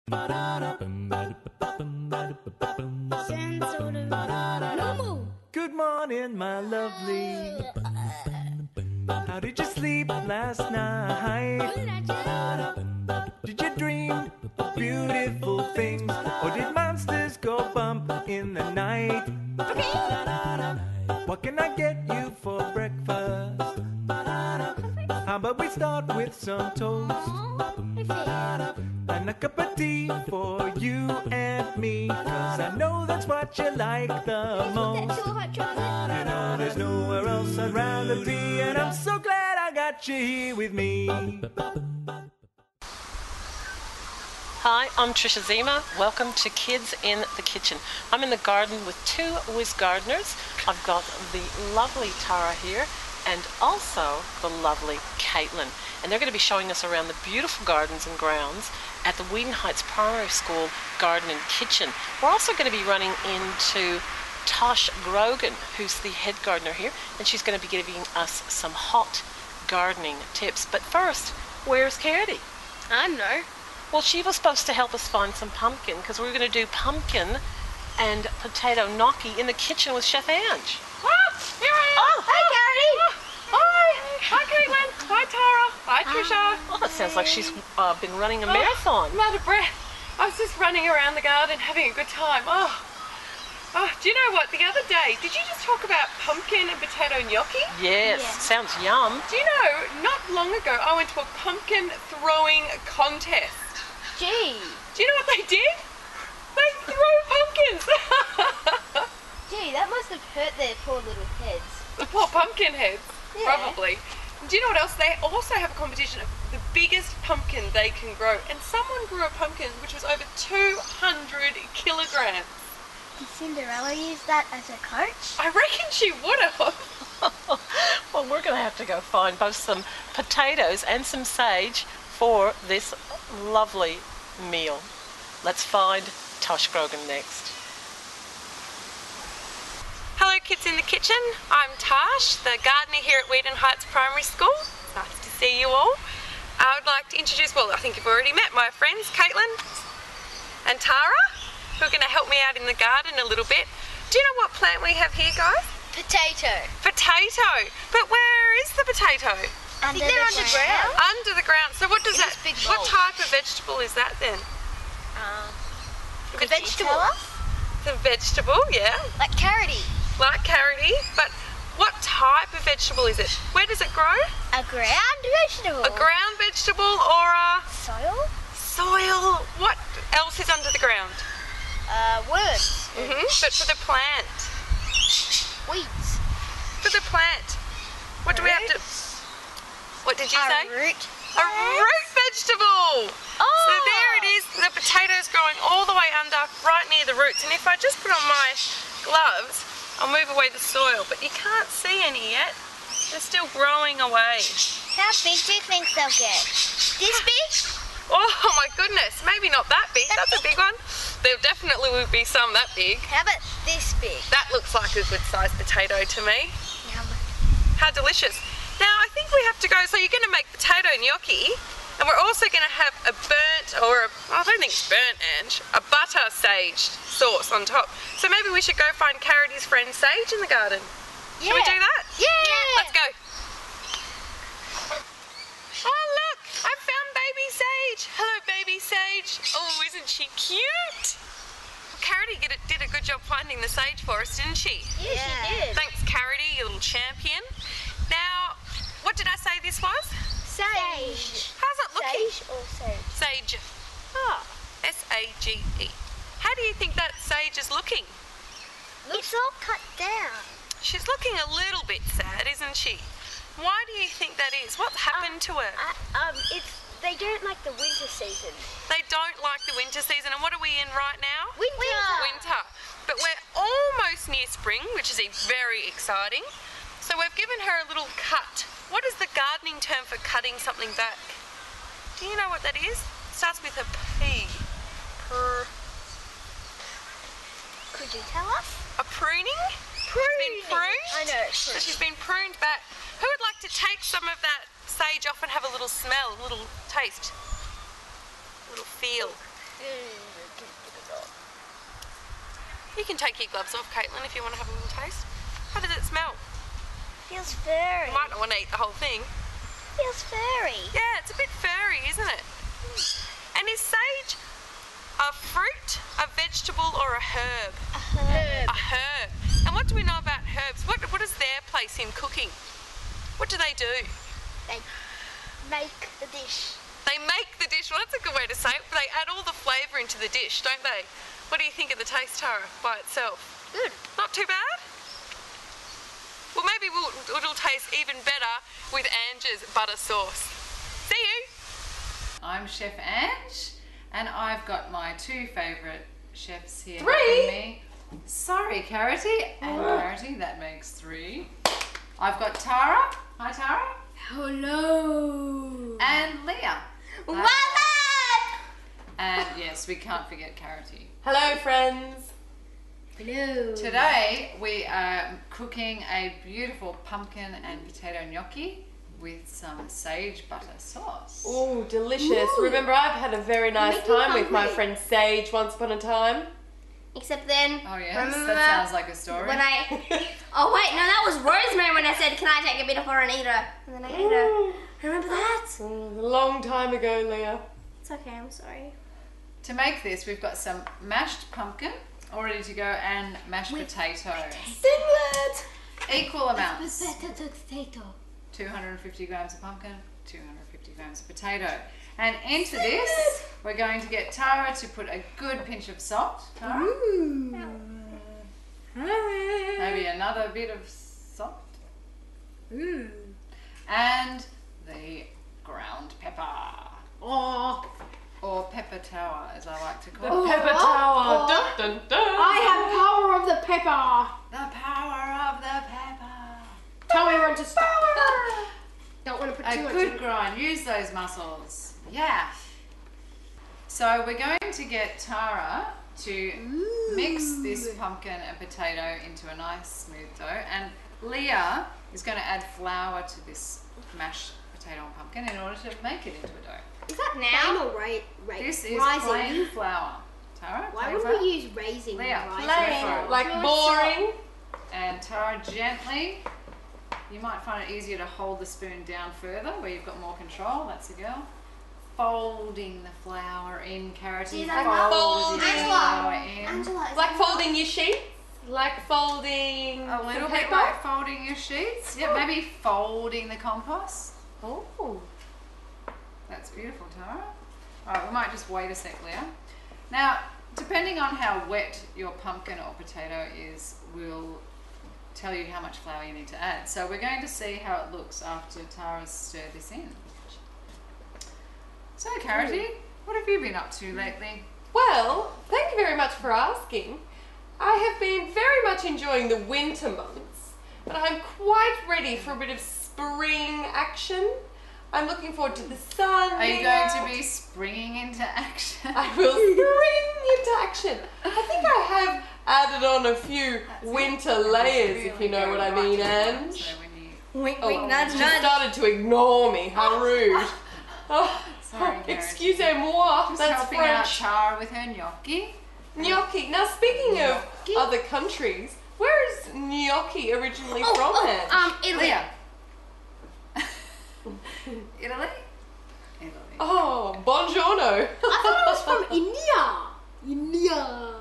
Good morning, my lovely. How did you sleep last night? Did you dream beautiful things, or did monsters go bump in the night? What can I get you for breakfast? How about we start with some toast and a cup of tea for you and me, 'cause I know that's what you like the most. You know there's nowhere else I'd rather be, and I'm so glad I got you here with me. Hi, I'm Tricia Ziemer. Welcome to Kids in the Kitchen. I'm in the garden with two whiz gardeners. I've got the lovely Tara here and also the lovely Caitlin. And they're going to be showing us around the beautiful gardens and grounds at the Wheaton Heights Primary School Garden and Kitchen. We're also going to be running into Tosh Grogan, who's the head gardener here, and she's going to be giving us some hot gardening tips. But first, where's Katie? I don't know. Well, she was supposed to help us find some pumpkin because we were going to do pumpkin and potato gnocchi in the kitchen with Chef Ange. Ah, here I am. Oh, hey, Katie. Hi. Hi, Caitlin. Hi, Tara. Hi, Tricia. Well, it sounds like she's been running a marathon. I'm out of breath. I was just running around the garden having a good time. Oh, do you know what? The other day, did you just talk about pumpkin and potato gnocchi? Yes, sounds yum. Do you know, not long ago, I went to a pumpkin throwing contest. Gee. Do you know what they did? They threw pumpkins. Gee, that must have hurt their poor little heads. The poor pumpkin heads, Yeah. probably. Do you know what else? They also have a competition of the biggest pumpkin they can grow. And someone grew a pumpkin which was over 200 kilograms. Did Cinderella use that as a coach? I reckon she would have. Well, we're going to have to go find both some potatoes and some sage for this lovely meal. Let's find Tosh Grogan next. Hello Kids in the Kitchen, I'm Tash, the gardener here at Wheaton Heights Primary School. It's nice to see you all. I would like to introduce, well I think you've already met my friends Caitlin and Tara, who are going to help me out in the garden a little bit. Do you know what plant we have here, guys? Potato. Potato! But where is the potato? I think they're underground. Under the ground. So what does In that, this big what bowl. type of vegetable is that then? The vegetable. The vegetable, yeah. Like carroty. Like carroty, but what type of vegetable is it? Where does it grow? A ground vegetable. A ground vegetable or a Soil? soil? What else is under the ground? Worms. But for the plant. Weeds. For the plant. What do we have to... What did you say? A root. A root vegetable! Oh! So there it is, the potatoes growing all the way under, right near the roots. And if I just put on my gloves, I'll move away the soil, but you can't see any yet. They're still growing away. How big do you think they'll get? This big? Oh my goodness, maybe not that big. That's a big one. There definitely will be some that big. How about this big? That looks like a good sized potato to me. Yum. How delicious. Now I think we have to go, so you're going to make potato gnocchi, and we're also going to have a burnt, or I don't think it's burnt, Ange, a butter sage sauce on top. So maybe we should go find Carity's friend Sage in the garden. Yeah. Shall we do that? Yeah. Let's go. Oh look, I found baby Sage. Hello baby Sage. Oh, isn't she cute? Carity did a good job finding the sage for us, didn't she? Yeah, she did. Thanks Carity, you little champion. Now, what did I say this was? Sage. How's it looking? Sage or sage? Sage. Ah, S-A-G-E. How do you think that sage is looking? It's all cut down. She's looking a little bit sad, isn't she? Why do you think that is? What's happened to her? They don't like the winter season. They don't like the winter season, and what are we in right now? Winter. But we're almost near spring, which is very exciting. So we've given her a little cut. What is the gardening term for cutting something back? Do you know what that is? It starts with a P. Could you tell us? A pruning? Pruning. She's been pruned? I know. So she's been pruned back. Who would like to take some of that sage off and have a little smell, a little taste, a little feel? You can take your gloves off, Caitlin, if you want to have a little taste. How does it smell? Feels furry. You might not want to eat the whole thing. Feels furry. Yeah, it's a bit furry, isn't it? And is sage a fruit, a vegetable, or a herb? A herb. A herb. And what do we know about herbs? What is their place in cooking? What do they do? They make the dish. They make the dish. Well, that's a good way to say it. They add all the flavour into the dish, don't they? What do you think of the taste, Tara, by itself? Good. Not too bad? Well, maybe it'll taste even better with Ange's butter sauce. See you! I'm Chef Ange, and I've got my two favourite chefs here Three? helping me. Sorry, Carity and Carity, that makes three. I've got Tara. Hi, Tara. Hello. And Leah. What's up? And yes, we can't forget Carity. Hello, friends. Hello. Today we are cooking a beautiful pumpkin and potato gnocchi with some sage butter sauce. Oh, delicious. Ooh. Remember, I've had a very nice Making time with my hungry. friend Sage once upon a time. Except then. Oh yes, remember that sounds like a story. When I. Oh wait, no, that was Rosemary when I said, "Can I take a bit of her and eat her?" And then I ate her. Remember that? A long time ago, Leah. It's okay. I'm sorry. To make this, we've got some mashed pumpkin all ready to go and mashed potato. Singlet. Equal amounts. Potato. 250 grams of pumpkin, 250 grams of potato. And into this, we're going to get Tara to put a good pinch of salt. Tara? Maybe another bit of salt. And the ground pepper. Oh. Or pepper tower, as I like to call it. Pepper tower. Dun, dun, dun. I have power of the pepper. The power of the pepper. Tell me when to stop. Don't want to put A too much good in. grind. Use those muscles. Yeah. So we're going to get Tara to mix this pumpkin and potato into a nice smooth dough, and Leah is going to add flour to this mashed potato and pumpkin in order to make it into a dough. Is that now? Or right? This is rising. plain flour. Tara, Why plain would flour. we use raising? Leah, and rising? plain flour. Like boring. And Tara, gently. You might find it easier to hold the spoon down further where you've got more control. That's a girl. Folding the flour in, Carity. Like Folding the Angela. flour in. Angela, is Like that folding your sheets. Like folding A little some bit paper. like folding your sheets. Yeah, maybe folding the compost. Oh. That's beautiful, Tara. Alright, we might just wait a sec, Leah. Now, depending on how wet your pumpkin or potato is, will tell you how much flour you need to add. So we're going to see how it looks after Tara's stirred this in. So, Carity, what have you been up to lately? Well, thank you very much for asking. I have been very much enjoying the winter months, but I'm quite ready for a bit of spring action. I'm looking forward to the sun. Are you going to be springing into action? I will spring into action. I think I have added on a few winter layers, if you know what I mean, Ange. So when you... Wink, Oh, wink, nudge, she nudge. started to ignore me. How rude. Oh, Sorry, Gareth. excusez-moi. Just That's helping out French. Tara with her gnocchi. Gnocchi. Now, speaking of other countries, where is gnocchi originally from, Ange? Italy. Leah. Italy? Italy. Oh, buongiorno. I thought it was from India. No.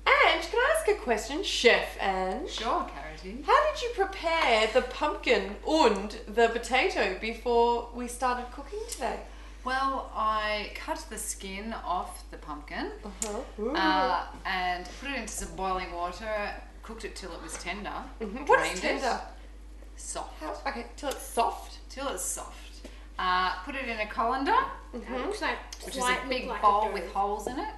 Ange, can I ask a question? Chef Ange. Sure, Carity. How did you prepare the pumpkin and the potato before we started cooking today? Well, I cut the skin off the pumpkin and put it into some boiling water, cooked it till it was tender. What is drained tender? It, soft. Okay, till it's soft. Till it's soft. Put it in a colander, Looks like which is a big bowl with holes in it,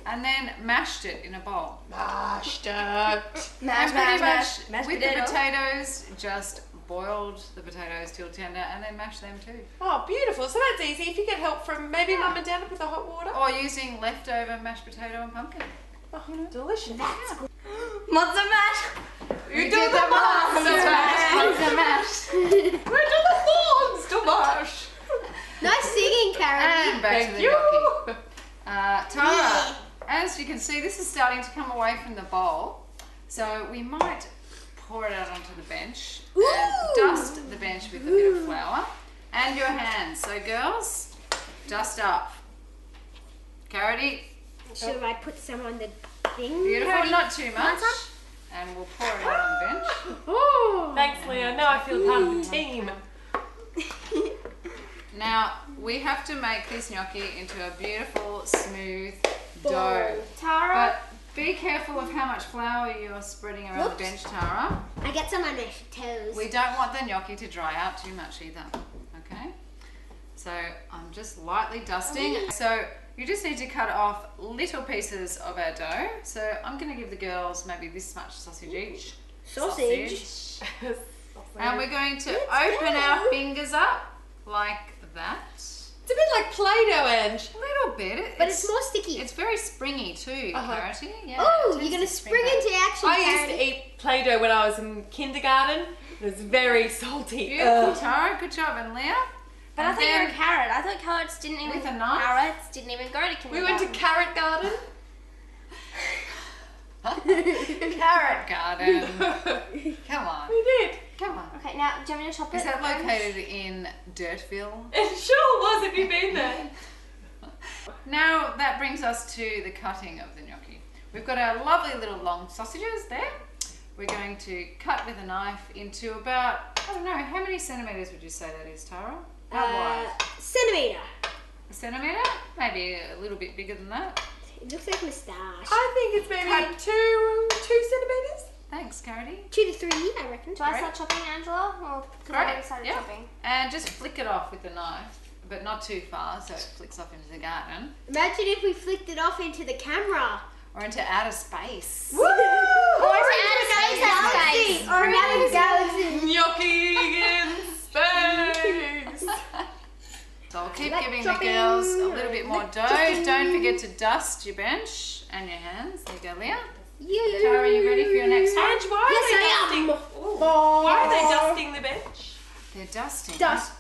and then mashed it in a bowl. Mashed it. And Mash, pretty mash, much mash with potato. the potatoes, just boiled the potatoes till tender and then mashed them too. Oh, beautiful. So that's easy. If you get help from maybe mum and dad with the hot water. Or using leftover mashed potato and pumpkin. Oh, delicious. Monster mash. You did the monster mash. Monster mash. Where do the thorns to mash? Nice singing, Karen. And back to the gnocchi. Tara, as you can see, this is starting to come away from the bowl. So we might pour it out onto the bench and dust the bench with a bit of flour and your hands. So girls, dust up. Carroti. Should I put some on the thing? Beautiful, not too much. And we'll pour it out on the bench. Oh, thanks, Leah. Now I feel part of the team. Now, we have to make this gnocchi into a beautiful, smooth dough. Tara. But be careful of how much flour you're spreading around the bench, Tara. I get some on my toes. We don't want the gnocchi to dry out too much either, okay? So I'm just lightly dusting. So you just need to cut off little pieces of our dough. So I'm gonna give the girls maybe this much sausage each. Sausage. And we're going to open our fingers up like that. It's a bit like Play-Doh, Ange. A little bit. But it's more sticky. It's very springy too, Carroti. Yeah, Oh, you're going to spring into action, I used to eat Play-Doh when I was in kindergarten. It was very salty. Beautiful, Tara. Good job. And Leah? But I thought you were a carrot. I thought carrots didn't even With a knife? Carrots didn't even go to kindergarten. We went to Carrot Garden. Carrot garden. Come on. We did. Come on. Okay, now do you want me to chop it? Is that located in Dirtville? It sure was if you've been there. Now that brings us to the cutting of the gnocchi. We've got our lovely little long sausages there. We're going to cut with a knife into about, I don't know, how many centimetres would you say that is, Tara? How wide? Centimetre. A centimetre? Maybe a little bit bigger than that. It looks like moustache. I think it's maybe two centimetres. Thanks, Carroti. 2 to 3, I reckon. Do I start chopping, Angela? Or because I already started chopping. And just flick it off with the knife, but not too far so it flicks off into the garden. Imagine if we flicked it off into the camera. Or into outer space. Woo! Or into another galaxy. Or another galaxy. Gnocchi in space. So I'll keep Like giving dropping, the girls a little bit more dough. dropping. Don't forget to dust your bench and your hands. There you go, Leah. You. Tara, are you ready for your next one? Ange, why Yes, are I they am. dusting? Why are they dusting the bench? They're dusting. Dust.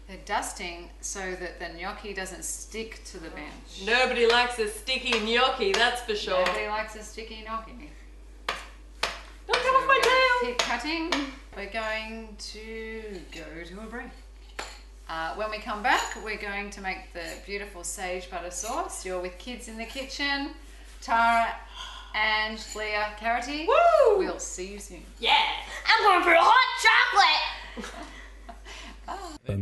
They're dusting so that the gnocchi doesn't stick to the bench. Nobody likes a sticky gnocchi, that's for sure. Nobody likes a sticky gnocchi. Don't come off my tail. Keep cutting. We're going to go to a break. When we come back, we're going to make the beautiful sage butter sauce. You're with Kidz in the Kitchen. Tara, Ange, Leah, Carroti. Woo! We'll see you soon. Yeah. I'm going for a hot chocolate. You're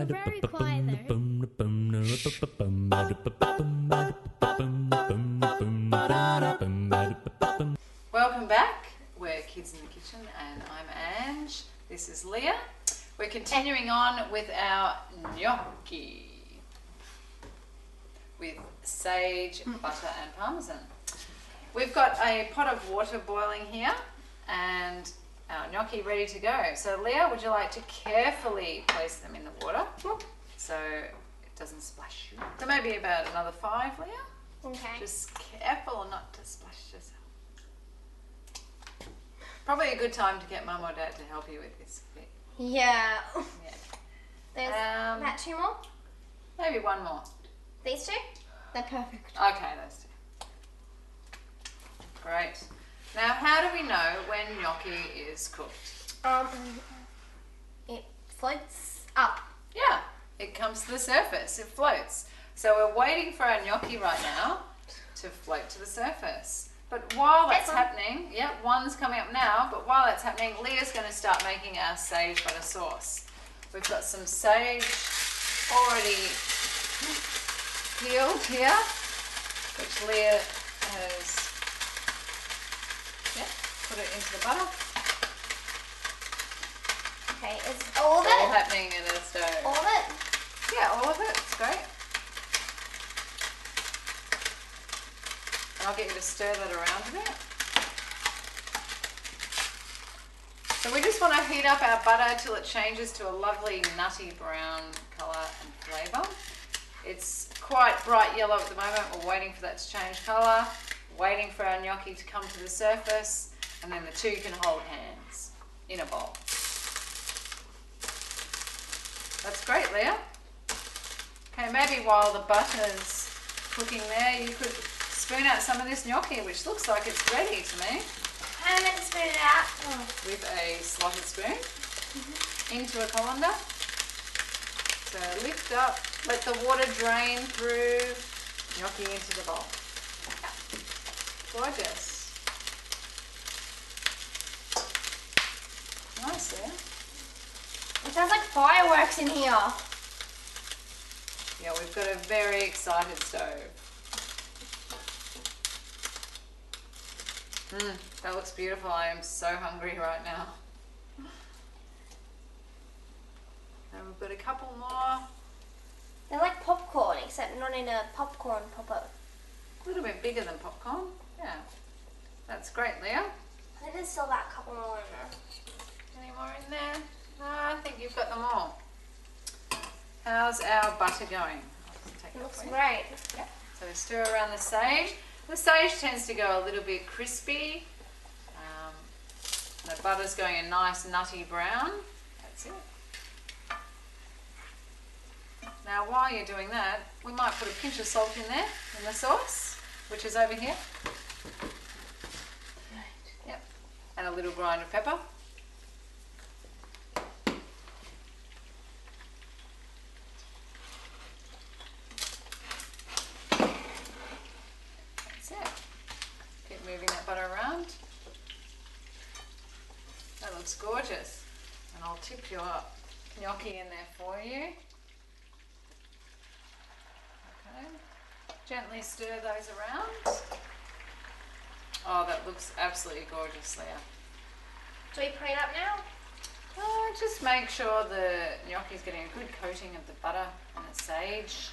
very quiet Welcome back. We're Kidz in the Kitchen and I'm Ange. This is Leah. We're continuing on with our gnocchi with sage, butter and parmesan. We've got a pot of water boiling here and our gnocchi ready to go. So Leah, would you like to carefully place them in the water so it doesn't splash you? So maybe about another 5, Leah? Okay. Just careful not to splash yourself. Probably a good time to get Mum or Dad to help you with this bit. Yeah. Yeah. There's that 2 more. Maybe 1 more. These 2. They're perfect. Okay, those 2. Great. Now, how do we know when gnocchi is cooked? It floats up. Yeah, it comes to the surface. It floats. So we're waiting for our gnocchi right now to float to the surface. But while that's happening, yeah, 1's coming up now, but while that's happening, Leah's going to start making our sage butter sauce. We've got some sage already peeled here, which Leah has put it into the butter. Okay, is all of It's all it? happening in the stove. All of it? Yeah, all of it. It's great. And I'll get you to stir that around a bit. So we just want to heat up our butter till it changes to a lovely nutty brown colour and flavour. It's quite bright yellow at the moment. We're waiting for that to change colour, waiting for our gnocchi to come to the surface. And then the two can hold hands in a bowl. That's great, Leah. Okay, maybe while the butter's cooking there, you could spoon out some of this gnocchi, which looks like it's ready to me. How am I meant to spoon it out? With a slotted spoon into a colander. So lift up, let the water drain through, gnocchi into the bowl. Gorgeous. Nice there. It sounds like fireworks in here. Yeah, we've got a very excited stove. That looks beautiful. I am so hungry right now. And we've got a couple more. They're like popcorn, except not in a popcorn popper. A little bit bigger than popcorn. Yeah. That's great, Leah. I think there's still that couple more in there. Any more in there? No, I think you've got them all. How's our butter going? I'll just take It that looks for you. great. Yeah. So stir around the sage. The sage tends to go a little bit crispy. The butter's going a nice nutty brown. That's it. Now while you're doing that, we might put a pinch of salt in there, in the sauce, which is over here. Yep. And a little grind of pepper. That's it. Keep moving that butter around. That looks gorgeous. And I'll tip your gnocchi in there for you. Okay. Gently stir those around. Oh, that looks absolutely gorgeous, Leah. Do we put it up now? Just make sure the gnocchi is getting a good coating of the butter and the sage.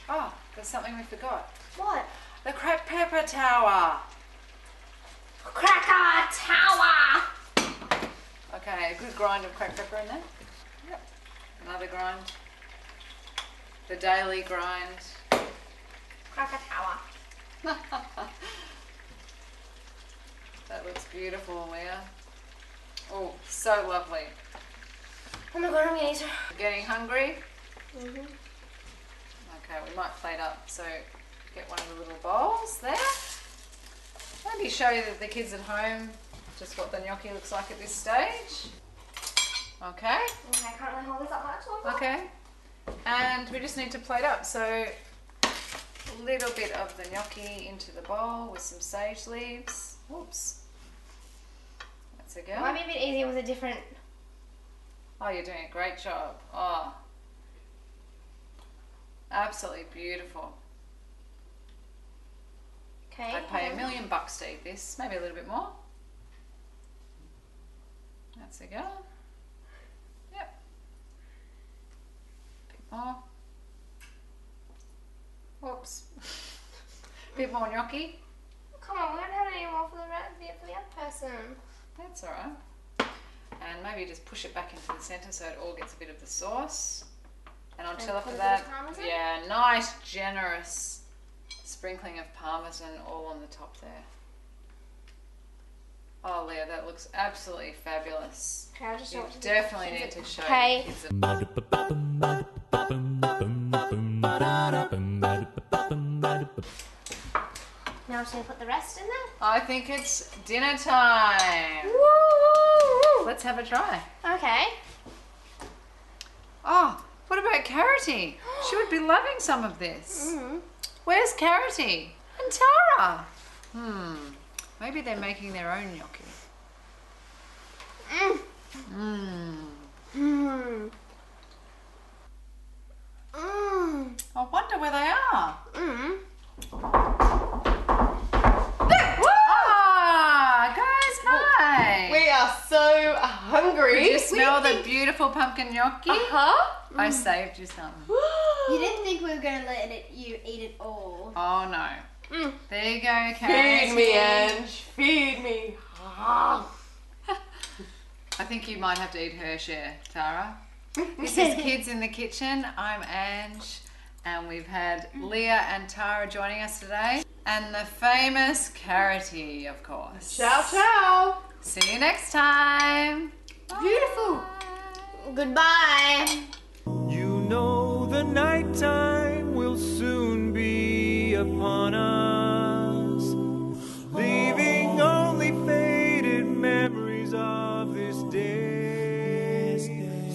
Oh, there's something we forgot. What? The cracked pepper tower. Cracker tower! Okay, a good grind of cracked pepper in there. Yep. Another grind. The daily grind. Cracker tower. That looks beautiful, Leah. Oh, so lovely. Oh my god, I'm gonna eat it. Getting hungry? Mm-hmm. Okay, we might plate up. So get one of the little bowls there. Maybe show the kids at home just what the gnocchi looks like at this stage. Okay. Okay, I can't really hold this up much longer. Okay. And we just need to plate up. So a little bit of the gnocchi into the bowl with some sage leaves. Oops. That's a go. It might be a bit easier with a different... Oh, you're doing a great job. Oh. Absolutely beautiful. Okay. I'd pay $1 million to eat this. Maybe a little bit more. That's a go. Yep. Bit more. Whoops. Bit more gnocchi. Come on, we don't have any more for the other person. That's alright. And maybe just push it back into the centre so it all gets a bit of the sauce. And on top put of a that, bit of parmesan? yeah, nice generous sprinkling of parmesan all on the top there. Oh, Leah, that looks absolutely fabulous. Okay, I'll just show You it to the definitely kids. need to show Okay. your kids. Now I'm just going to put the rest in there. I think it's dinner time. Woo! Let's have a try. Okay. Oh, what about Carrotty? She would be loving some of this. Mm-hmm. Where's Carrotty? And Tara? Maybe they're making their own gnocchi. Mm. Mmm. Mm. Mm. I wonder where they are. Mm. Ah, guys, hi. We are so hungry. Did you smell the beautiful pumpkin gnocchi? Uh-huh. I saved you some. You didn't think we were going to let you eat it all. Oh no. Mm. There you go, Carrotty. Feed me, Ange. Feed me. I think you might have to eat her share, Tara. This is Kids in the Kitchen. I'm Ange, and we've had Leah and Tara joining us today. And the famous Carroty, of course. Ciao, ciao. See you next time. Beautiful. Goodbye. You know the nighttime will soon be upon us, leaving only faded memories of this day.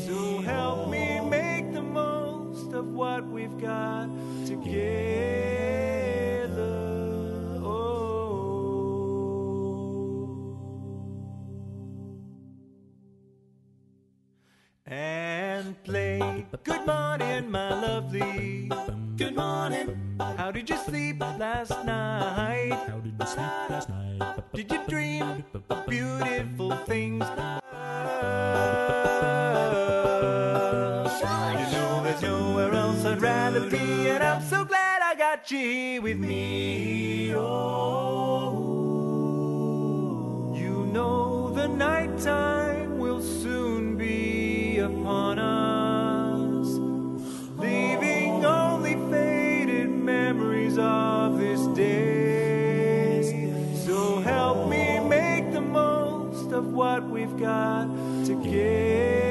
So help me make the most of what we've got together. And play good morning, my lovely. Good morning. How did you sleep last night? How did you sleep last night? Did you dream of beautiful things? You know there's nowhere else I'd rather be, and I'm so glad I got you here with me. Oh, you know the nighttime will soon be upon us, leaving only faded memories of this day. So help me make the most of what we've got together.